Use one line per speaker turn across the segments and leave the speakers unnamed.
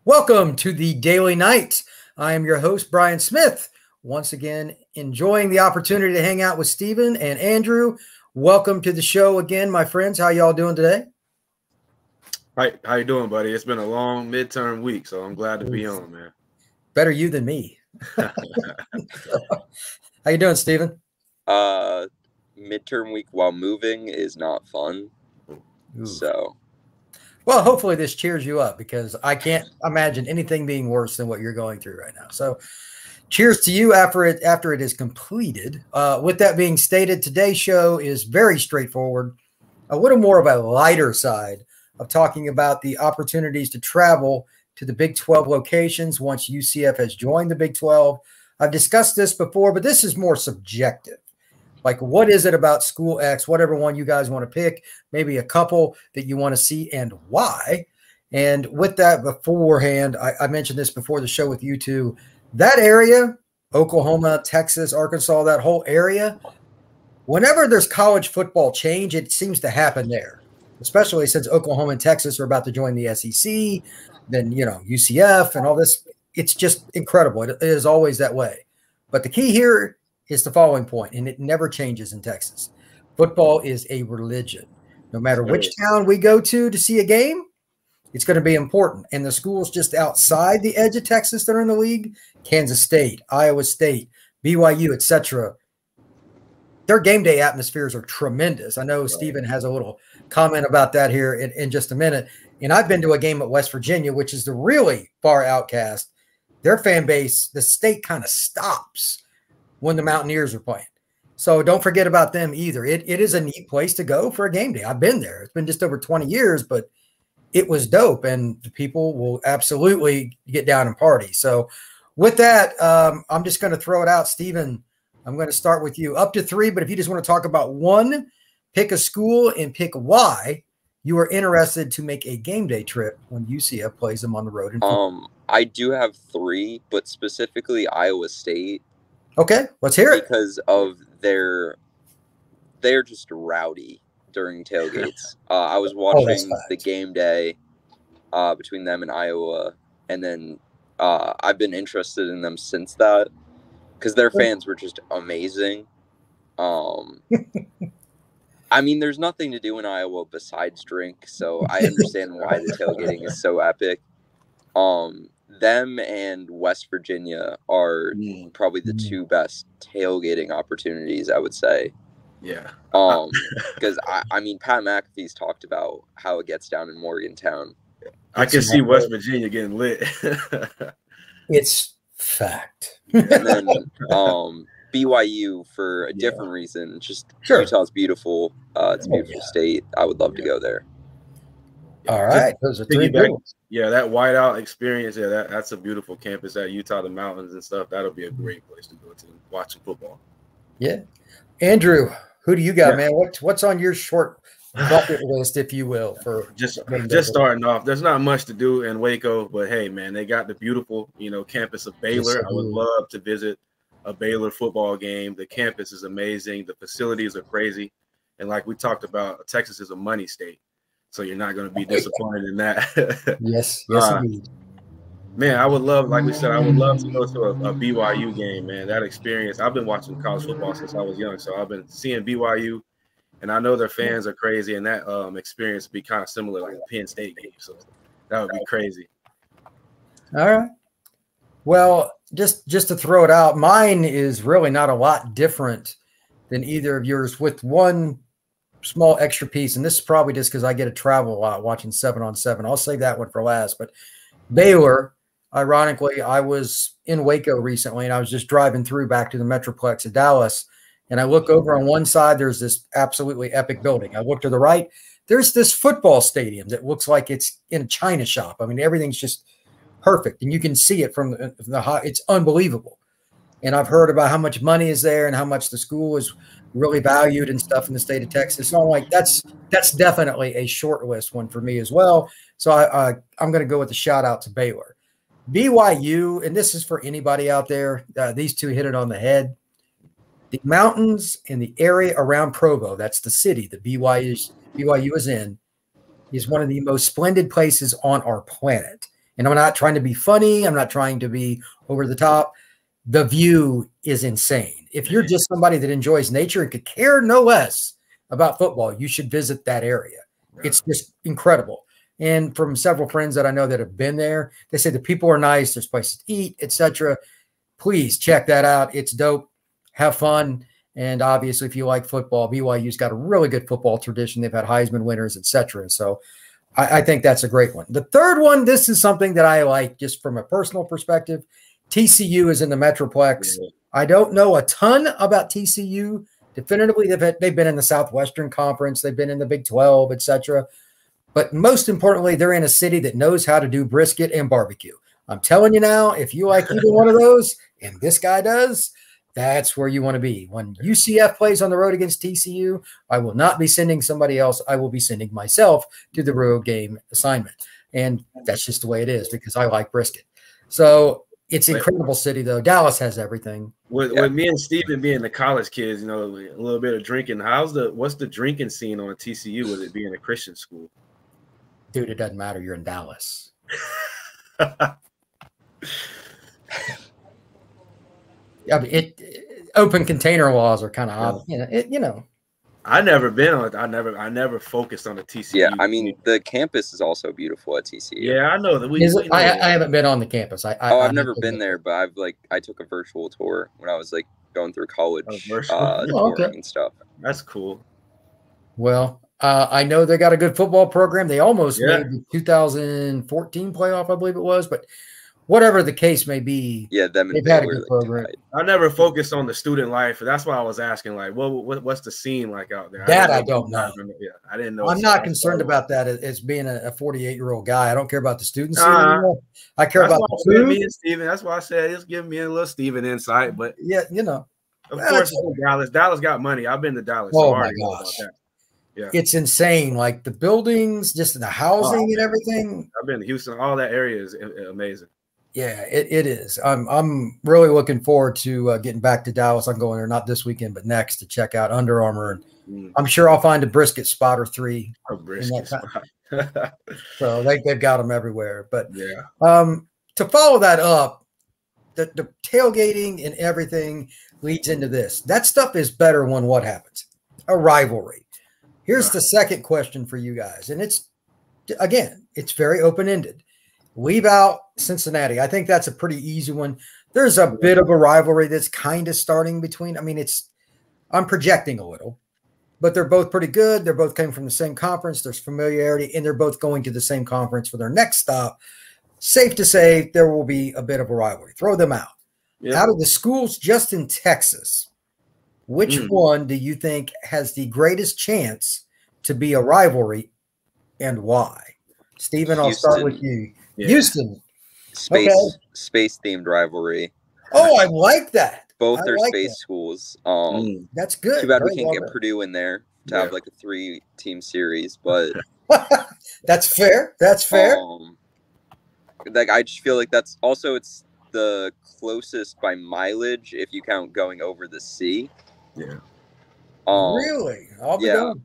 Welcome to the Daily Night. I am your host, Brian Smith. Once again, enjoying the opportunity to hang out with Stephen and Andrew. Welcome to the show again, my friends. How y'all doing today?
Hi, how you doing, buddy? It's been a long midterm week, so I'm glad to be on, man.
Better you than me. How you doing, Stephen?
Midterm week while moving is not fun.
Ooh.
So,
well, hopefully this cheers you up because I can't imagine anything being worse than what you're going through right now. So cheers to you after it is completed. With that being stated, today's show is very straightforward, a little more of a lighter side of talking about the opportunities to travel to the Big 12 locations once UCF has joined the Big 12. I've discussed this before, but this is more subjective. Like, what is it about School X, whatever one you guys want to pick, maybe a couple that you want to see and why. And with that beforehand, I mentioned this before the show with you two, that area, Oklahoma, Texas, Arkansas, that whole area, whenever there's college football change, it seems to happen there, especially since Oklahoma and Texas are about to join the SEC, then, UCF and all this. It's just incredible. It is always that way. But the key here is the following point, and it never changes in Texas. Football is a religion. No matter which town we go to see a game, it's going to be important. And the schools just outside the edge of Texas that are in the league, Kansas State, Iowa State, BYU, etc., their game day atmospheres are tremendous. I know Stephen has a little comment about that here in just a minute. And I've been to a game at West Virginia, which is the really far outcast. Their fan base, the state kind of stops when the Mountaineers are playing. So don't forget about them either. It is a neat place to go for a game day. I've been there. It's been just over 20 years, but it was dope. And the people will absolutely get down and party. So with that, I'm just going to throw it out. Stephen, I'm going to start with you. Up to 3, but if you just want to talk about one, pick a school and pick why you are interested to make a game day trip when UCF plays them on the road.
I do have 3, but specifically Iowa State.
Okay, let's hear it.
Because of they're just rowdy during tailgates. I was watching the game day between them and Iowa, and then I've been interested in them since that because their fans were just amazing. I mean, there's nothing to do in Iowa besides drink, so I understand why the tailgating is so epic. Them and West Virginia are probably the 2 best tailgating opportunities, I would say.
Yeah.
Because I mean, Pat McAfee's talked about how it gets down in Morgantown.
I can see West Virginia getting lit.
It's fact.
And then BYU for a different reason. Just Utah's beautiful. It's a beautiful state. I would love to go there.
All right, those are 3 good ones.
Yeah, that whiteout experience. Yeah, that's a beautiful campus at Utah, the mountains and stuff. That'll be a great place to go to watching football.
Yeah, Andrew, who do you got, man? What's on your short bucket list, if you will, for
just starting off? There's not much to do in Waco, but hey, man, they got the beautiful campus of Baylor.
Yes,
I would love to visit a Baylor football game. The campus is amazing. The facilities are crazy, and like we talked about, Texas is a money state. So you're not going to be disappointed in that.
Yes, indeed.
Man, I would love, like we said, I would love to go to a BYU game, man. That experience, I've been watching college football since I was young, so I've been seeing BYU, and I know their fans are crazy, and that experience would be kind of similar like a Penn State game, so that would be crazy.
All right. Well, just to throw it out, mine is really not a lot different than either of yours, with one small extra piece, and this is probably just because I get to travel a lot watching 7-on-7. I'll save that one for last. But Baylor, ironically, I was in Waco recently, and I was just driving through back to the Metroplex of Dallas, and I look over on one side, there's this absolutely epic building. I look to the right, there's this football stadium that looks like it's in a China shop. I mean, everything's just perfect, and you can see it from the high. It's unbelievable. And I've heard about how much money is there and how much the school is really valued and stuff in the state of Texas. So I'm like, that's definitely a short list one for me as well. So I'm going to go with the shout out to Baylor. BYU, and this is for anybody out there, these two hit it on the head. The mountains and the area around Provo, that's the city that BYU is in, is one of the most splendid places on our planet. And I'm not trying to be funny. I'm not trying to be over the top. The view is insane. If you're just somebody that enjoys nature and could care no less about football, you should visit that area. It's just incredible. And from several friends that I know that have been there, they say the people are nice. There's places to eat, etc. Please check that out. It's dope. Have fun. And obviously, if you like football, BYU's got a really good football tradition. They've had Heisman winners, etc. So I think that's a great one. The third one, this is something that I like just from a personal perspective. TCU is in the Metroplex. I don't know a ton about TCU. Definitively, they've been in the Southwestern Conference. They've been in the Big 12, etc. But most importantly, they're in a city that knows how to do brisket and barbecue. I'm telling you now, if you like either one of those, and this guy does, that's where you want to be. When UCF plays on the road against TCU, I will not be sending somebody else. I will be sending myself to the road game assignment. And that's just the way it is because I like brisket. So it's an incredible city, though. Dallas has everything.
With me and Steven being the college kids, you know, a little bit of drinking. What's the drinking scene on TCU with it being a Christian school?
Dude, it doesn't matter. You're in Dallas. I mean, open container laws are kind of odd.
I never been on it. I never focused on the TCU.
Yeah, I mean the campus is also beautiful at TCU.
Yeah, I know that.
I haven't been on the campus.
I've never been there, but I took a virtual tour when I was like going through college, touring and stuff.
That's cool.
Well, I know they got a good football program. They almost made the 2014 playoff, I believe it was, but whatever the case may be, they've had a good program.
I never focused on the student life. That's why I was asking, like, what's the scene like out there?
I don't know.
Yeah, I didn't know.
I'm not concerned about that as being a 48-year-old guy. I don't care about the student scene anymore. I care about the food.
Me and Steven. That's why I said it's giving me a little Steven insight. But
of
course, it's in Dallas. Dallas got money. I've been to Dallas.
Oh my gosh. Yeah. It's insane. Like the buildings, just the housing and everything.
I've been to Houston. All that area is amazing.
Yeah, it is. I'm really looking forward to getting back to Dallas. I'm going there not this weekend, but next to check out Under Armour. And I'm sure I'll find a brisket spot or three.
A brisket spot.
So they've got them everywhere. But to follow that up, the tailgating and everything leads into this. That stuff is better when what happens? A rivalry. Here's the second question for you guys. And it's very open-ended. Leave out Cincinnati. I think that's a pretty easy one. There's a bit of a rivalry that's kind of starting between. I mean, I'm projecting a little, but they're both pretty good. They're both coming from the same conference. There's familiarity, and they're both going to the same conference for their next stop. Safe to say there will be a bit of a rivalry. Throw them out. Yeah. Out of the schools just in Texas, which one do you think has the greatest chance to be a rivalry and why? Stephen, I'll start with you. Yeah. Houston.
Space themed rivalry.
Oh, I like that.
Both are space schools.
That's good.
Too bad we can't get Purdue in there to have like a 3-team series, but
that's fair. That's fair.
Like I just feel like that's also it's the closest by mileage if you count going over the sea.
Yeah.
Really? I'll be done.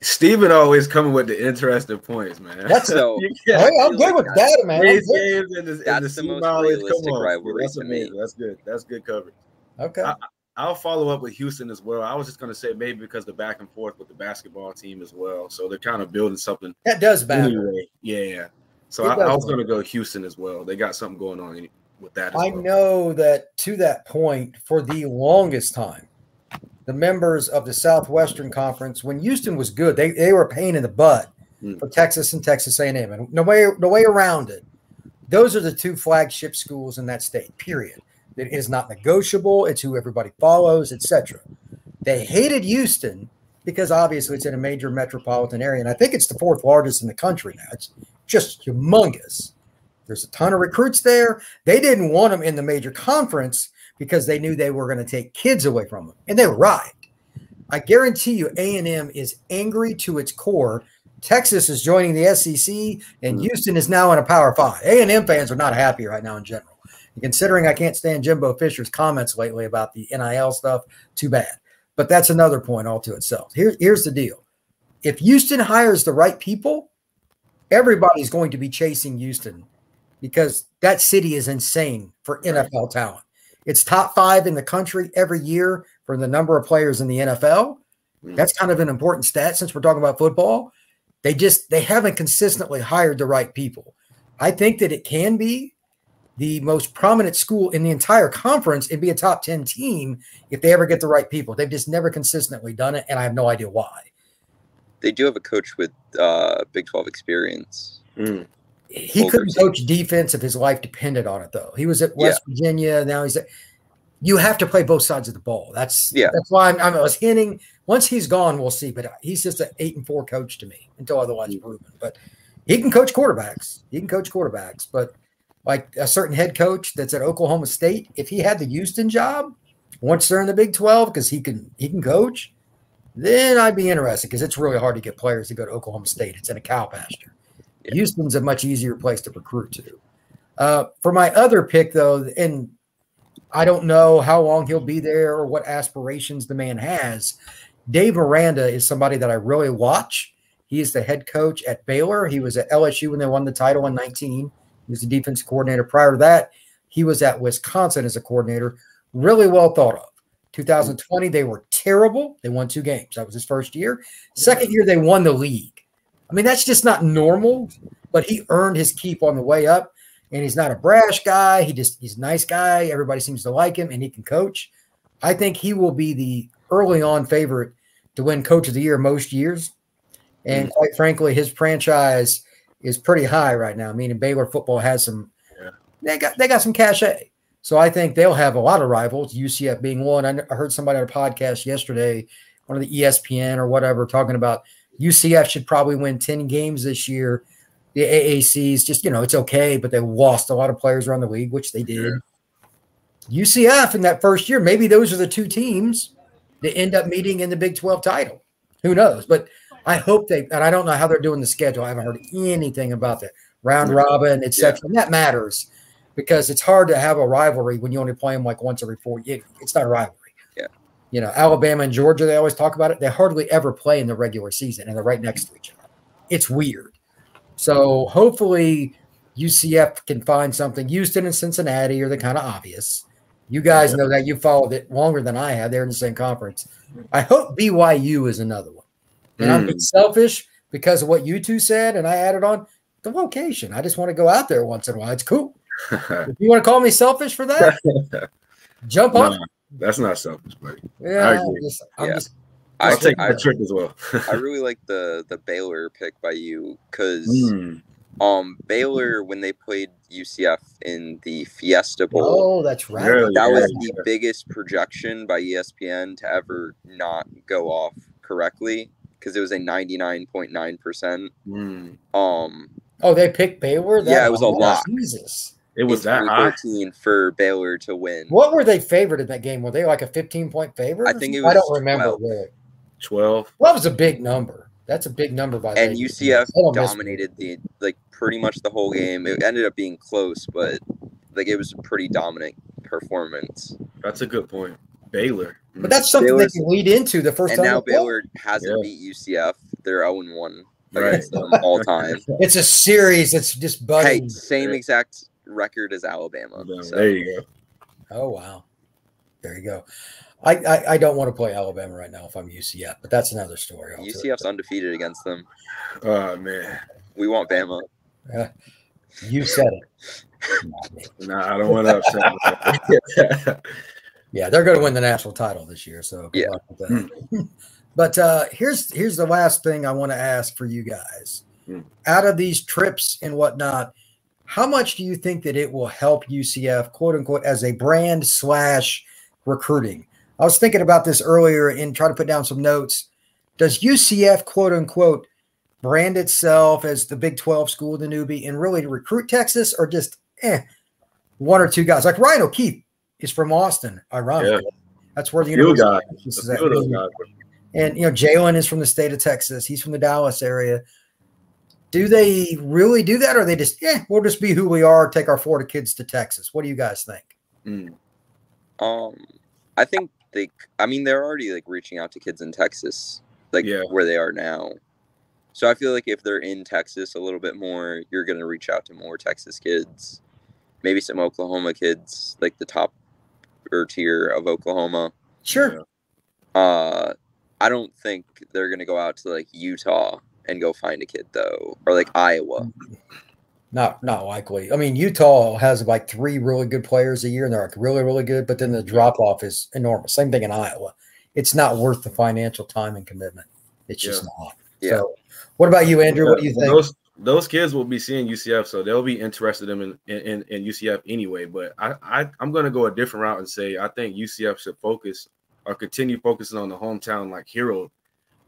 Steven always coming with the interesting points, man.
That's so. I'm good with that, man.
That's the most realistic rivalry to me.
That's good. That's good coverage.
Okay.
I'll follow up with Houston as well. I was just going to say maybe because the back and forth with the basketball team as well. So they're kind of building something.
That does matter.
Anyway. Yeah. So I was going to go Houston as well. They got something going on with that as well.
I know that to that point, for the longest time, the members of the Southwestern Conference, when Houston was good, they were a pain in the butt for Texas and Texas A&M. And no way around it. Those are the two flagship schools in that state, period. It is not negotiable. It's who everybody follows, etc. They hated Houston because obviously it's in a major metropolitan area. And I think it's the 4th largest in the country now. It's just humongous. There's a ton of recruits there. They didn't want them in the major conference because they knew they were going to take kids away from them. And they were right. I guarantee you A&M is angry to its core. Texas is joining the SEC, and Houston is now in a Power 5. A&M fans are not happy right now in general. And considering I can't stand Jimbo Fisher's comments lately about the NIL stuff, too bad. But that's another point all to itself. Here's the deal. If Houston hires the right people, everybody's going to be chasing Houston because that city is insane for NFL talent. It's top 5 in the country every year for the number of players in the NFL. That's kind of an important stat since we're talking about football. They haven't consistently hired the right people. I think that it can be the most prominent school in the entire conference and be a top 10 team if they ever get the right people. They've just never consistently done it, and I have no idea why.
They do have a coach with Big 12 experience.
He couldn't coach defense if his life depended on it, though. He was at West Virginia. Now he's at – you have to play both sides of the ball. That's why I was hinting. Once he's gone, we'll see. But he's just an 8-4 coach to me until otherwise proven. But he can coach quarterbacks. But like a certain head coach that's at Oklahoma State, if he had the Houston job once they're in the Big 12 because he can coach, then I'd be interested because it's really hard to get players to go to Oklahoma State. It's in a cow pasture. Yeah. Houston's a much easier place to recruit to. For my other pick, though, and I don't know how long he'll be there or what aspirations the man has, Dave Miranda is somebody that I really watch. He is the head coach at Baylor. He was at LSU when they won the title in 2019. He was the defensive coordinator. Prior to that, he was at Wisconsin as a coordinator. Really well thought of. 2020, they were terrible. They won 2 games. That was his first year. Second year, they won the league. I mean, that's just not normal, but he earned his keep on the way up, and he's not a brash guy. He's a nice guy. Everybody seems to like him, and he can coach. I think he will be the early on favorite to win Coach of the Year most years. And quite frankly, his franchise is pretty high right now, meaning Baylor football has some they got some cachet. So I think they'll have a lot of rivals, UCF being one. I heard somebody on a podcast yesterday, one of the ESPN or whatever, talking about UCF should probably win 10 games this year. The AAC's just, it's okay, but they lost a lot of players around the league, which they did. Yeah. UCF in that first year, maybe those are the 2 teams that end up meeting in the Big 12 title. Who knows? But I hope and I don't know how they're doing the schedule. I haven't heard anything about that. Round robin, et cetera. And that matters because it's hard to have a rivalry when you only play them like once every 4 years. It's not a rivalry. Yeah. Alabama and Georgia, they always talk about it. They hardly ever play in the regular season, and they're right next to each other. It's weird. So hopefully UCF can find something. Houston and Cincinnati are the kind of obvious. You guys know that. You followed it longer than I have. They're in the same conference. I hope BYU is another one. And I'm being selfish because of what you two said, and I added on the location. I just want to go out there once in a while. It's cool. If you want to call me selfish for that, jump on it.
That's not selfish, buddy.
Yeah,
I agree. I'll take that trick as well.
I really like the Baylor pick by you because Baylor, when they played UCF in the Fiesta Bowl,
that's right.
That was the biggest projection by ESPN to ever not go off correctly because it was a 99.9%.
They picked Baylor?
It was a lot.
Jesus.
It was that high
for Baylor to win.
What were they favored in that game? Were they like a 15-point favorite?
I think it was.
I don't remember.
12.
Well, that was a big number. That's a big number by
and UCF dominated pretty much the whole game. It ended up being close, but it was a pretty dominant performance.
That's a good point. Baylor.
But that's something they can lead into the first time.
And now Baylor hasn't beat UCF. They're 0-1 against them all time.
It's a series that's just budding.
Hey, same exact record as Alabama. So.
There you go.
Oh, wow. There you go. I don't want to play Alabama right now if I'm UCF, but that's another story.
UCF's undefeated against them.
Oh, man.
We want Bama.
You said
it. Nah, I don't want to upset.
Yeah, they're going to win the national title this year, so good luck with that. But here's the last thing I want to ask for you guys. Out of these trips and whatnot, how much do you think that it will help UCF, quote unquote, as a brand / recruiting? I was thinking about this earlier and trying to put down some notes. Does UCF, quote unquote, brand itself as the Big 12 school, the newbie, and really recruit Texas, or just 1 or 2 guys? Like Ryan O'Keefe is from Austin, ironically. Yeah. That's where the university is at. And Jalen is from the state of Texas. He's from the Dallas area. Do they really do that, or are they just we'll just be who we are, take our Florida kids to Texas? What do you guys think?
I think they're already reaching out to kids in Texas, where they are now. So I feel like if they're in Texas a little bit more, you're going to reach out to more Texas kids, maybe some Oklahoma kids, like the top tier of Oklahoma.
Sure.
I don't think they're going to go out to like Utah and go find a kid though, or like Iowa.
Not likely. I mean, Utah has like 3 really good players a year, and they're like really, really good, but then the drop-off is enormous. Same thing in Iowa. It's not worth the financial time and commitment. It's just not.
Yeah.
So what about you, Andrew? What do you think?
Those kids will be seeing UCF, so they'll be interested in UCF anyway. But I'm going to go a different route and say I think UCF should focus or continue focusing on the hometown like hero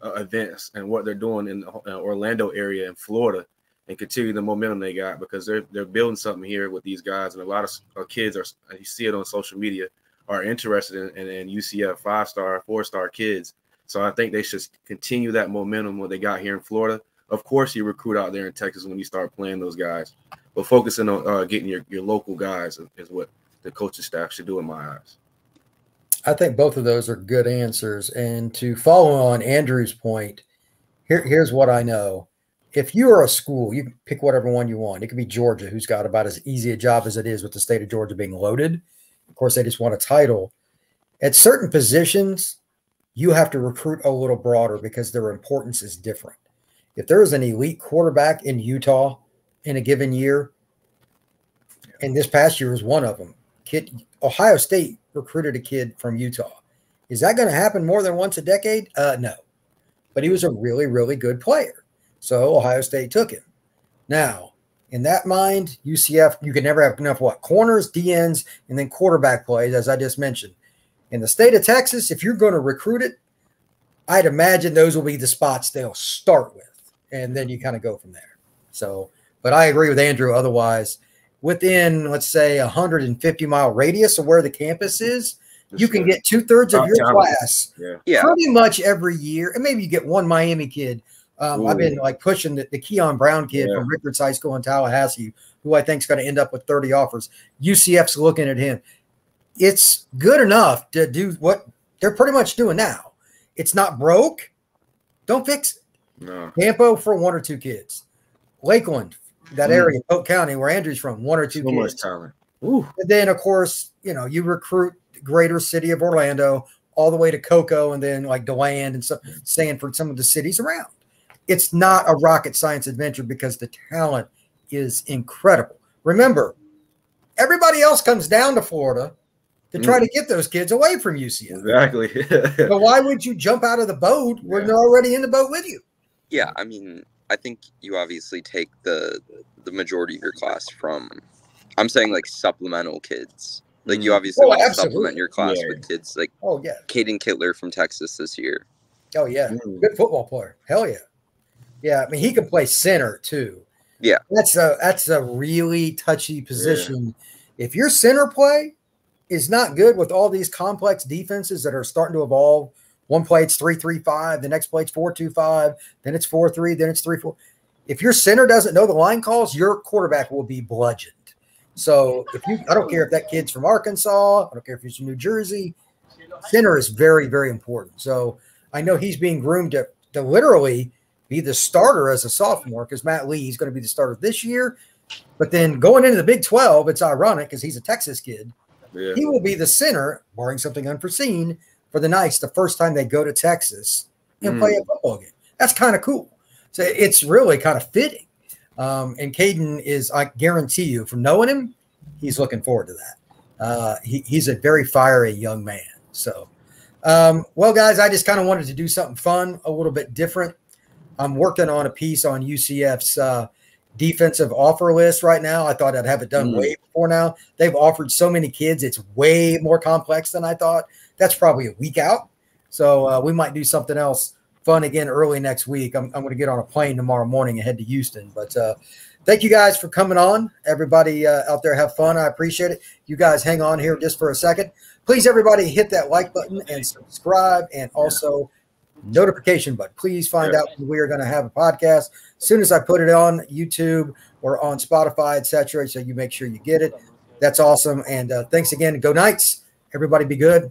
events and what they're doing in the Orlando area in Florida, and continue the momentum they got, because they're building something here with these guys, and a lot of kids are, you see it on social media, are interested in UCF 5-star, 4-star kids. So I think they should continue that momentum what they got here in Florida. Of course, you recruit out there in Texas when you start playing those guys, but focusing on getting your local guys is what the coaching staff should do in my eyes.
I think both of those are good answers. And to follow on Andrew's point, here's what I know. If you are a school, you can pick whatever one you want. It could be Georgia, who's got about as easy a job as it is with the state of Georgia being loaded. Of course, they just want a title. At certain positions, you have to recruit a little broader because their importance is different. If there is an elite quarterback in Utah in a given year, and this past year was one of them, Ohio State recruited a kid from Utah. Is that going to happen more than once a decade? No. But he was a really, really good player. So Ohio State took him. Now, in that mind, UCF, you can never have enough corners, DNs, and then quarterback plays, as I just mentioned. In the state of Texas, if you're going to recruit it, I'd imagine those will be the spots they'll start with, and then you kind of go from there. So, but I agree with Andrew. Otherwise, within, let's say, 150-mile radius of where the campus is, you can get 2/3 of your class pretty much every year, and maybe you get one Miami kid. I've been like pushing the Keon Brown kid from Rickards High School in Tallahassee, who I think is going to end up with 30 offers. UCF's looking at him. It's good enough to do what they're pretty much doing now. It's not broke. Don't fix it.
No.
Campo for 1 or 2 kids. Lakeland, that area, Polk County, where Andrew's from, 1 or 2 kids.
So much talent.
And then, of course, you recruit the greater city of Orlando all the way to Cocoa, and then like DeLand and some Sanford, some of the cities around. It's not a rocket science adventure because the talent is incredible. Remember, everybody else comes down to Florida to try to get those kids away from UCF.
Exactly.
But why would you jump out of the boat when they're already in the boat with you?
Yeah, I mean, I think you obviously take the majority of your class from, I'm saying like supplemental kids. Like you obviously want to supplement your class with kids like Caden Kittler from Texas this year.
Oh, yeah. Good football player. Hell yeah. Yeah, I mean, he can play center too.
Yeah.
That's a really touchy position. Yeah. If your center play is not good with all these complex defenses that are starting to evolve, one play it's 3-3-5, the next play it's 4-2-5, then it's 4-3, then it's 3-4. If your center doesn't know the line calls, your quarterback will be bludgeoned. So I don't care if that kid's from Arkansas, I don't care if he's from New Jersey, center is very, very important. So I know he's being groomed to literally be the starter as a sophomore, because Matt Lee is going to be the starter this year. But then going into the Big 12, it's ironic because he's a Texas kid. Yeah. He will be the center, barring something unforeseen, for the Knights the first time they go to Texas and play a football game. That's kind of cool. So it's really kind of fitting. And Caden is, I guarantee you, from knowing him, he's looking forward to that. He's a very fiery young man. So, well, guys, I just kind of wanted to do something fun, a little bit different. I'm working on a piece on UCF's defensive offer list right now. I thought I'd have it done way before now. They've offered so many kids. It's way more complex than I thought. That's probably a week out. So we might do something else fun again early next week. I'm going to get on a plane tomorrow morning and head to Houston. But thank you guys for coming on. Everybody out there, have fun. I appreciate it. You guys hang on here just for a second. Please, everybody, hit that like button and subscribe, and also notification button. Please find out when we are going to have a podcast as soon as I put it on YouTube or on Spotify, etc. So you make sure you get it. That's awesome. And thanks again. Go Knights. Everybody be good.